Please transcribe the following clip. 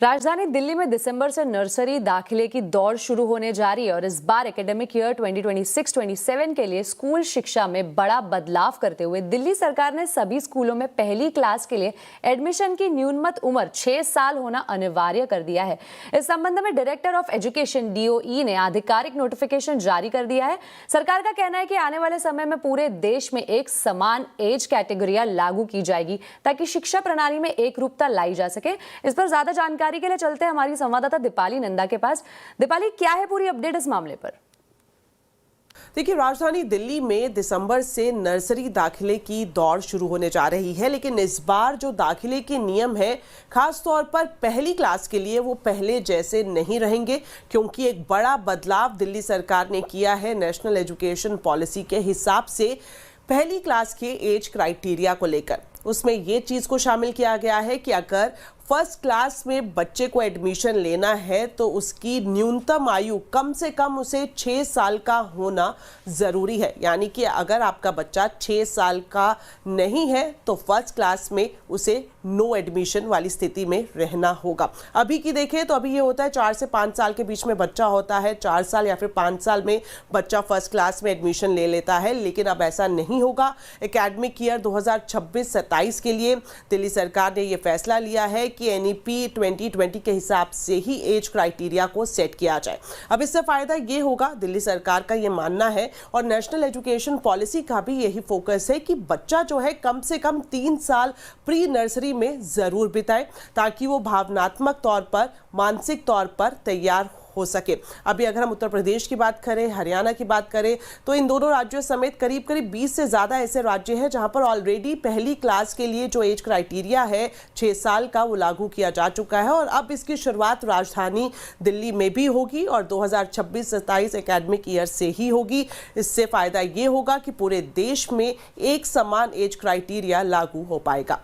राजधानी दिल्ली में दिसंबर से नर्सरी दाखिले की दौड़ शुरू होने जा रही है और इस बार एकेडमिक ईयर 2026-27 के लिए स्कूल शिक्षा में बड़ा बदलाव करते हुए दिल्ली सरकार ने सभी स्कूलों में पहली क्लास के लिए एडमिशन की न्यूनतम उम्र 6 साल होना अनिवार्य कर दिया है। इस संबंध में डायरेक्टर ऑफ एजुकेशन DOE ने आधिकारिक नोटिफिकेशन जारी कर दिया है। सरकार का कहना है कि आने वाले समय में पूरे देश में एक समान एज कैटेगरियां लागू की जाएगी ताकि शिक्षा प्रणाली में एक रूपता लाई जा सके। इस पर ज्यादा जानकारी के लिए चलते हैं हमारी संवाददाता दीपाली नंदा के पास। दीपाली, क्या है पूरी अपडेट इस मामले पर? देखिए, राजधानी दिल्ली में दिसंबर से नर्सरी दाखिले की दौड़ शुरू होने जा रही है, लेकिन इस बार जो दाखिले के नियम है खास तौर पर पहली क्लास के लिए वो पहले जैसे नहीं रहेंगे, क्योंकि एक बड़ा बदलाव दिल्ली सरकार ने किया है नेशनल एजुकेशन पॉलिसी के हिसाब से पहली क्लास के एज क्राइटेरिया को लेकर। उसमें ये चीज़ को शामिल किया गया है कि अगर फर्स्ट क्लास में बच्चे को एडमिशन लेना है तो उसकी न्यूनतम आयु कम से कम उसे 6 साल का होना ज़रूरी है। यानी कि अगर आपका बच्चा 6 साल का नहीं है तो फर्स्ट क्लास में उसे नो एडमिशन वाली स्थिति में रहना होगा। अभी की देखें तो अभी ये होता है 4 से 5 साल के बीच में बच्चा होता है, 4 साल या फिर 5 साल में बच्चा फर्स्ट क्लास में एडमिशन ले लेता है, लेकिन अब ऐसा नहीं होगा। एकेडमिक ईयर 2026-27 के लिए दिल्ली सरकार ने ये फैसला लिया है कि NEP 2020 के हिसाब से ही एज क्राइटेरिया को सेट किया जाए। अब इससे फायदा ये होगा, दिल्ली सरकार का ये मानना है और नेशनल एजुकेशन पॉलिसी का भी यही फोकस है कि बच्चा जो है कम से कम 3 साल प्री नर्सरी में जरूर बिताए ताकि वो भावनात्मक तौर पर, मानसिक तौर पर तैयार हो सके। अभी अगर हम उत्तर प्रदेश की बात करें, हरियाणा की बात करें, तो इन दोनों राज्यों समेत करीब 20 से ज़्यादा ऐसे राज्य हैं जहां पर ऑलरेडी पहली क्लास के लिए जो एज क्राइटेरिया है 6 साल का वो लागू किया जा चुका है और अब इसकी शुरुआत राजधानी दिल्ली में भी होगी और 2026-27 एकेडमिक ईयर से ही होगी। इससे फ़ायदा ये होगा कि पूरे देश में एक समान एज क्राइटेरिया लागू हो पाएगा।